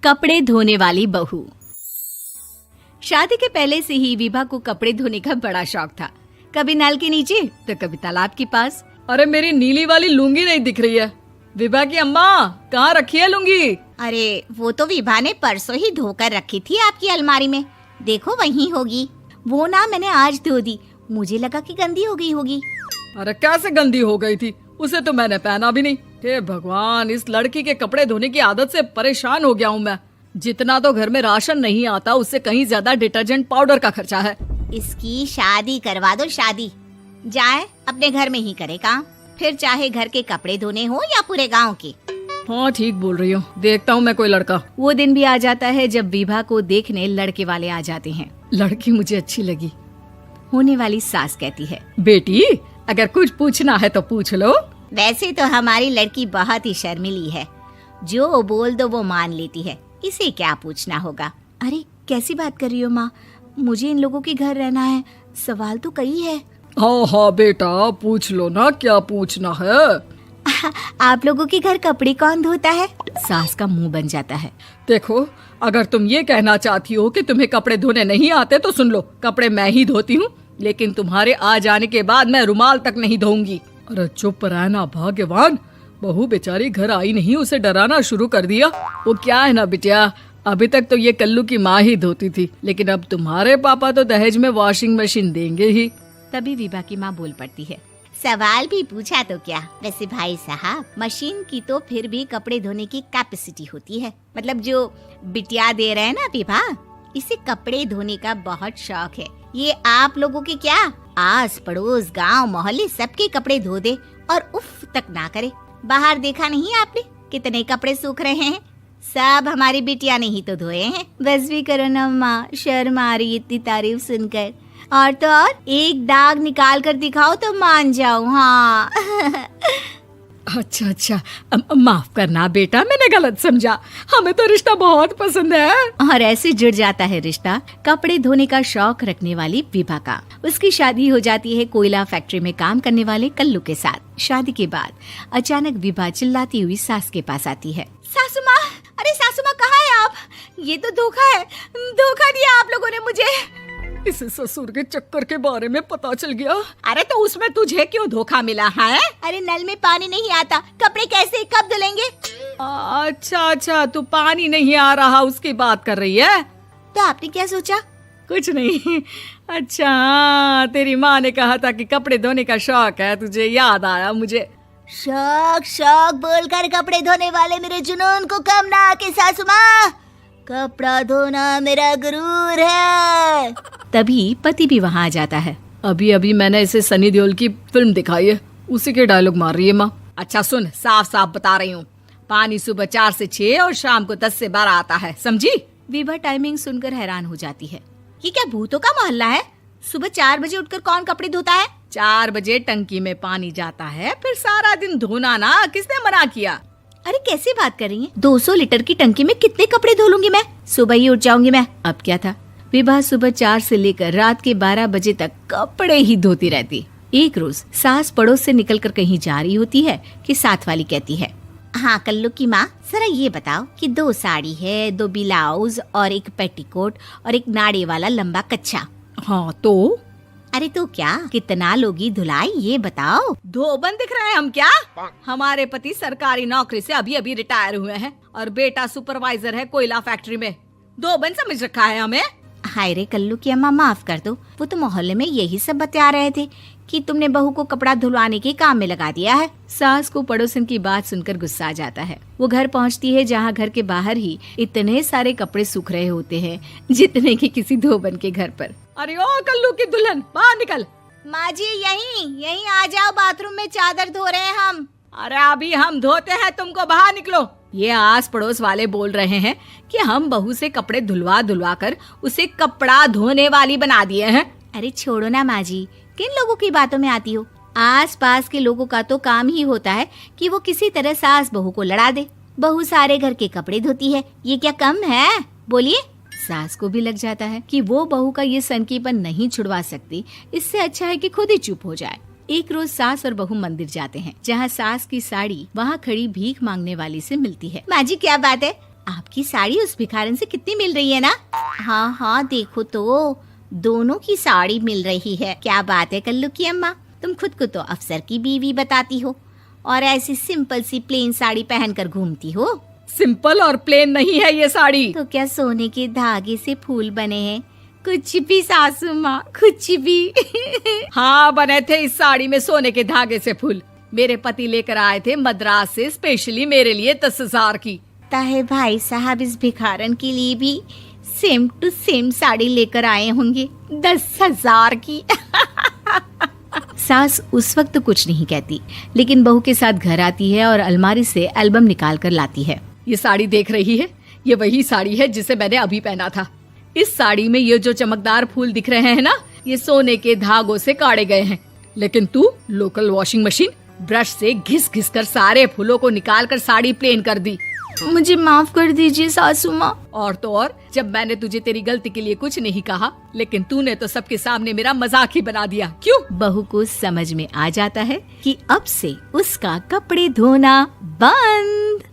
कपड़े धोने वाली बहू। शादी के पहले से ही विभा को कपड़े धोने का बड़ा शौक था। कभी नल के नीचे तो कभी तालाब के पास। अरे मेरी नीली वाली लुंगी नहीं दिख रही है। विभा की अम्मा, कहाँ रखी है लुंगी? अरे वो तो विभा ने परसों ही धोकर रखी थी आपकी अलमारी में, देखो वहीं होगी। वो ना मैंने आज धो दी, मुझे लगा कि गंदी हो गई होगी। अरे कैसे गंदी हो गई थी? उसे तो मैंने पहना भी नहीं। हे भगवान, इस लड़की के कपड़े धोने की आदत से परेशान हो गया हूँ मैं। जितना तो घर में राशन नहीं आता, उससे कहीं ज्यादा डिटर्जेंट पाउडर का खर्चा है। इसकी शादी करवा दो, शादी जाए अपने घर में ही करे काम, फिर चाहे घर के कपड़े धोने हो या पूरे गांव के। हाँ ठीक बोल रही हो, देखता हूँ मैं कोई लड़का। वो दिन भी आ जाता है जब विभा को देखने लड़के वाले आ जाते हैं। लड़की मुझे अच्छी लगी। होने वाली सास कहती है, बेटी अगर कुछ पूछना है तो पूछ लो। वैसे तो हमारी लड़की बहुत ही शर्मीली है, जो बोल दो वो मान लेती है, इसे क्या पूछना होगा। अरे कैसी बात कर रही हो माँ, मुझे इन लोगों के घर रहना है, सवाल तो कई है। हाँ हाँ बेटा, पूछ लो ना, क्या पूछना है। आप लोगों के घर कपड़े कौन धोता है? सास का मुंह बन जाता है। देखो, अगर तुम ये कहना चाहती हो कि तुम्हें कपड़े धोने नहीं आते तो सुन लो, कपड़े मैं ही धोती हूँ, लेकिन तुम्हारे आ जाने के बाद मैं रुमाल तक नहीं धोऊंगी। अरे चुप रहना भाग्यवान, बहू बेचारी घर आई नहीं, उसे डराना शुरू कर दिया। वो क्या है ना बिटिया, अभी तक तो ये कल्लू की माँ ही धोती थी, लेकिन अब तुम्हारे पापा तो दहेज में वॉशिंग मशीन देंगे ही। तभी विभा की माँ बोल पड़ती है, सवाल भी पूछा तो क्या। वैसे भाई साहब, मशीन की तो फिर भी कपड़े धोने की कैपेसिटी होती है। मतलब जो बिटिया दे रहे हैं ना विभा, इसे कपड़े धोने का बहुत शौक है। ये आप लोगों के क्या, आस पड़ोस गांव मोहल्ले सबके कपड़े धो दे और उफ तक ना करे। बाहर देखा नहीं आपने कितने कपड़े सूख रहे हैं? सब हमारी बिटिया ने ही तो धोए हैं। बस भी करो ना माँ, शर्म आ रही इतनी तारीफ सुनकर। और तो और एक दाग निकाल कर दिखाओ तो मान जाऊं। हाँ अच्छा, माफ करना बेटा, मैंने गलत समझा। हमें तो रिश्ता बहुत पसंद है। और ऐसे जुड़ जाता है रिश्ता कपड़े धोने का शौक रखने वाली विभा का। उसकी शादी हो जाती है कोयला फैक्ट्री में काम करने वाले कल्लू के साथ। शादी के बाद अचानक विभा चिल्लाती हुई सास के पास आती है। सासू माँ, अरे सासू माँ कहाँ है आप? ये तो धोखा है, धोखा दिया आप लोगों ने मुझे। इसे ससुर के चक्कर के बारे में पता चल गया। अरे तो उसमें तुझे क्यों धोखा मिला है? अरे नल में पानी नहीं आता, कपड़े कैसे कब धुलेंगे? अच्छा, तू पानी नहीं आ रहा उसकी बात कर रही है। तो आपने क्या सोचा? कुछ नहीं। अच्छा, तेरी माँ ने कहा था कि कपड़े धोने का शौक है तुझे, याद आया मुझे। शौक बोलकर कपड़े धोने वाले मेरे जुनून को कम ना आके सासू माँ, कपड़ा धोना मेरा गुरूर है। तभी पति भी वहाँ आ जाता है। अभी मैंने इसे सनी देओल की फिल्म दिखाई है, उसी के डायलॉग मार रही है माँ। अच्छा सुन, साफ बता रही हूँ, पानी सुबह 4 से 6 और शाम को 10 से 12 आता है, समझी? विभा टाइमिंग सुनकर हैरान हो जाती है। ये क्या भूतों का मोहल्ला है? सुबह 4 बजे उठकर कौन कपड़े धोता है? 4 बजे टंकी में पानी जाता है, फिर सारा दिन धोना ना, किसने मना किया? अरे कैसी बात कर रही हैं? 200 लीटर की टंकी में कितने कपड़े धो लूंगी मैं? सुबह ही उठ जाऊंगी मैं। अब क्या था, विभा सुबह 4 से लेकर रात के 12 बजे तक कपड़े ही धोती रहती। एक रोज सास पड़ोस से निकलकर कहीं जा रही होती है कि साथ वाली कहती है, हाँ कल्लू की माँ, जरा ये बताओ कि 2 साड़ी है, 2 ब्लाउज और एक पेटीकोट और एक नाड़े वाला लंबा कच्छा। हाँ तो? अरे तो क्या, कितना लोगी धुलाई ये बताओ। धोबन दिख रहे हैं हम क्या? हमारे पति सरकारी नौकरी से अभी रिटायर हुए हैं और बेटा सुपरवाइजर है कोयला फैक्ट्री में। धोबन समझ रखा है हमें। हाय रे कल्लू की अम्मा, माफ कर दो, वो तो मोहल्ले में यही सब बता रहे थे कि तुमने बहू को कपड़ा धुलवाने के काम में लगा दिया है। सास को पड़ोसन की बात सुनकर गुस्सा आ जाता है। वो घर पहुंचती है जहां घर के बाहर ही इतने सारे कपड़े सूख रहे होते हैं जितने कि किसी धोबन के घर पर। अरे ओ कल्लू की दुल्हन, बाहर निकल। माँ जी यहीं आ जाओ, बाथरूम में चादर धो रहे हैं हम। अरे अभी हम धोते हैं, तुमको बाहर निकलो। ये आस पड़ोस वाले बोल रहे हैं कि हम बहू से कपड़े धुलवा कर उसे कपड़ा धोने वाली बना दिए हैं। अरे छोड़ो ना माँ जी, किन लोगों की बातों में आती हो? आस पास के लोगों का तो काम ही होता है कि वो किसी तरह सास बहू को लड़ा दे। बहू सारे घर के कपड़े धोती है, ये क्या कम है? बोलिए। सास को भी लग जाता है कि वो बहू का ये सनकीपन नहीं छुड़वा सकती, इससे अच्छा है कि खुद ही चुप हो जाए। एक रोज सास और बहू मंदिर जाते हैं, जहाँ सास की साड़ी वहाँ खड़ी भीख मांगने वाली से मिलती है। माँ जी क्या बात है, आपकी साड़ी उस भिखारन से कितनी मिल रही है ना? हाँ हाँ देखो तो, दोनों की साड़ी मिल रही है। क्या बात है कल्लू की अम्मा, तुम खुद को तो अफसर की बीवी बताती हो और ऐसी सिंपल सी प्लेन साड़ी पहनकर घूमती हो। सिंपल और प्लेन नहीं है ये साड़ी। तो क्या सोने के धागे से फूल बने हैं? कुछ भी सासू माँ, कुछ भी। हाँ बने थे इस साड़ी में सोने के धागे से फूल। मेरे पति लेकर आए थे मद्रास से स्पेशली मेरे लिए 10,000 की। ताहे भाई साहब इस भिखारन के लिए भी सेम टू सेम साड़ी लेकर आए होंगे 10,000 की। सास उस वक्त तो कुछ नहीं कहती, लेकिन बहू के साथ घर आती है और अलमारी से एल्बम निकाल कर लाती है। ये साड़ी देख रही है, ये वही साड़ी है जिसे मैंने अभी पहना था। इस साड़ी में ये जो चमकदार फूल दिख रहे हैं ना, ये सोने के धागों से काढ़े गए हैं। लेकिन तू लोकल वॉशिंग मशीन ब्रश से घिस घिस कर सारे फूलों को निकाल कर साड़ी प्लेन कर दी। मुझे माफ कर दीजिए सासू माँ। और तो और, जब मैंने तुझे तेरी गलती के लिए कुछ नहीं कहा, लेकिन तूने तो सबके सामने मेरा मजाक ही बना दिया। क्यों? बहू को समझ में आ जाता है कि अब से उसका कपड़े धोना बंद।